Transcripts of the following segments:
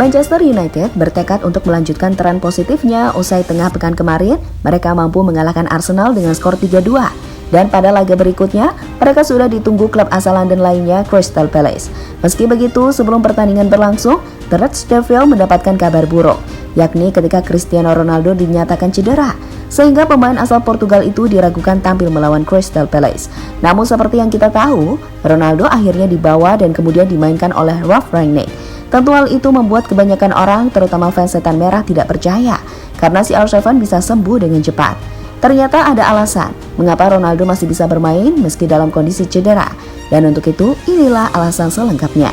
Manchester United bertekad untuk melanjutkan tren positifnya usai tengah pekan kemarin mereka mampu mengalahkan Arsenal dengan skor 3-2. Dan pada laga berikutnya, mereka sudah ditunggu klub asal London lainnya, Crystal Palace. Meski begitu, sebelum pertandingan berlangsung, The Reds Devil mendapatkan kabar buruk, yakni ketika Cristiano Ronaldo dinyatakan cedera, sehingga pemain asal Portugal itu diragukan tampil melawan Crystal Palace. Namun seperti yang kita tahu, Ronaldo akhirnya dibawa dan kemudian dimainkan oleh Ralf Rangnick. Tentu hal itu membuat kebanyakan orang, terutama fans Setan Merah, tidak percaya, karena si CR7 bisa sembuh dengan cepat. Ternyata ada alasan mengapa Ronaldo masih bisa bermain meski dalam kondisi cedera. Dan untuk itu, inilah alasan selengkapnya.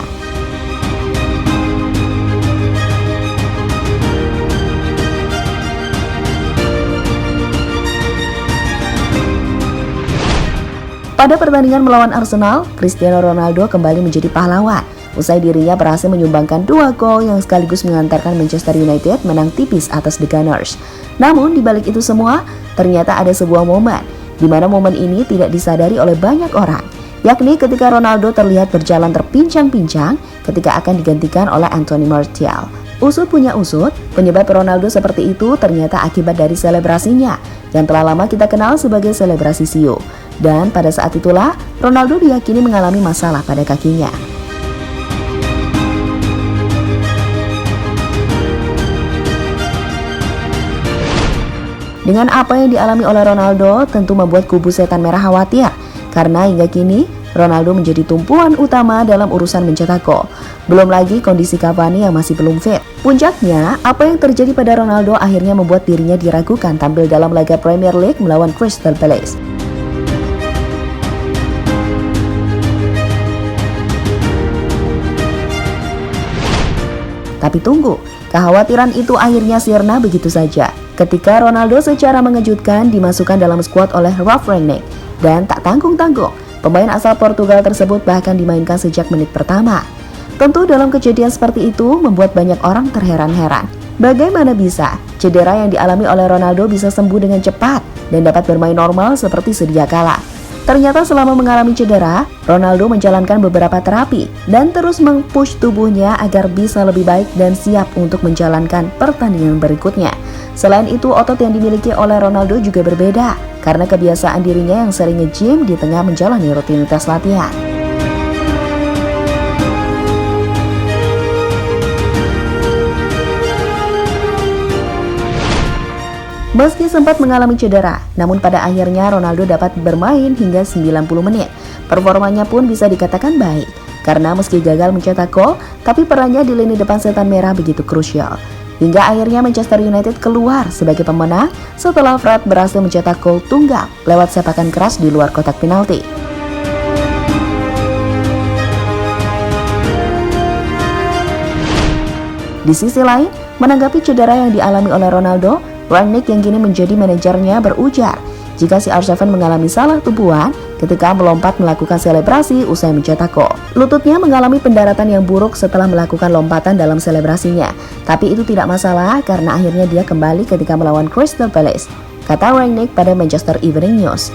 Pada pertandingan melawan Arsenal, Cristiano Ronaldo kembali menjadi pahlawan. Usai dirinya berhasil menyumbangkan 2 gol yang sekaligus mengantarkan Manchester United menang tipis atas The Gunners. Namun di balik itu semua, ternyata ada sebuah momen di mana momen ini tidak disadari oleh banyak orang, yakni ketika Ronaldo terlihat berjalan terpincang-pincang ketika akan digantikan oleh Anthony Martial. Usut punya usut, penyebab Ronaldo seperti itu ternyata akibat dari selebrasinya yang telah lama kita kenal sebagai selebrasi Sio. Dan pada saat itulah Ronaldo diyakini mengalami masalah pada kakinya. Dengan apa yang dialami oleh Ronaldo tentu membuat kubu Setan Merah khawatir, karena hingga kini Ronaldo menjadi tumpuan utama dalam urusan mencetak gol. Belum lagi kondisi Cavani yang masih belum fit. Puncaknya, apa yang terjadi pada Ronaldo akhirnya membuat dirinya diragukan tampil dalam laga Premier League melawan Crystal Palace. Tapi tunggu, kekhawatiran itu akhirnya sirna begitu saja ketika Ronaldo secara mengejutkan dimasukkan dalam skuad oleh Ralf Rangnick. Dan tak tanggung-tanggung, pemain asal Portugal tersebut bahkan dimainkan sejak menit pertama. Tentu dalam kejadian seperti itu membuat banyak orang terheran-heran. Bagaimana bisa cedera yang dialami oleh Ronaldo bisa sembuh dengan cepat dan dapat bermain normal seperti sedia kala? Ternyata selama mengalami cedera, Ronaldo menjalankan beberapa terapi dan terus meng-push tubuhnya agar bisa lebih baik dan siap untuk menjalankan pertandingan berikutnya. Selain itu, otot yang dimiliki oleh Ronaldo juga berbeda karena kebiasaan dirinya yang sering nge-gym di tengah menjalani rutinitas latihan. Meski sempat mengalami cedera, namun pada akhirnya Ronaldo dapat bermain hingga 90 menit. Performanya pun bisa dikatakan baik, karena meski gagal mencetak gol, tapi perannya di lini depan Setan Merah begitu krusial. Hingga akhirnya Manchester United keluar sebagai pemenang setelah Fred berhasil mencetak gol tunggal lewat sepakan keras di luar kotak penalti. Di sisi lain, menanggapi cedera yang dialami oleh Ronaldo, Rangnick yang kini menjadi manajernya berujar jika si CR7 mengalami salah tumpuan ketika melompat melakukan selebrasi usai mencetak gol. Lututnya mengalami pendaratan yang buruk setelah melakukan lompatan dalam selebrasinya. Tapi itu tidak masalah karena akhirnya dia kembali ketika melawan Crystal Palace, kata Rangnick pada Manchester Evening News.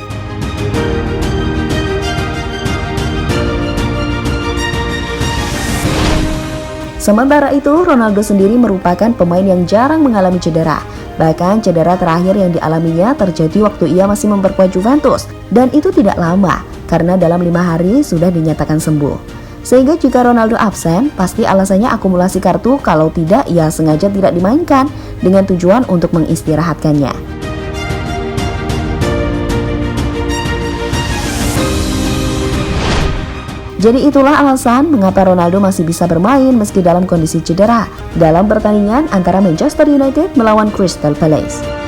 Sementara itu, Ronaldo sendiri merupakan pemain yang jarang mengalami cedera. Bahkan cedera terakhir yang dialaminya terjadi waktu ia masih memperkuat Juventus. Dan itu tidak lama, karena dalam 5 hari sudah dinyatakan sembuh. Sehingga jika Ronaldo absen, pasti alasannya akumulasi kartu, kalau tidak ia sengaja tidak dimainkan dengan tujuan untuk mengistirahatkannya. Jadi itulah alasan mengapa Ronaldo masih bisa bermain meski dalam kondisi cedera dalam pertandingan antara Manchester United melawan Crystal Palace.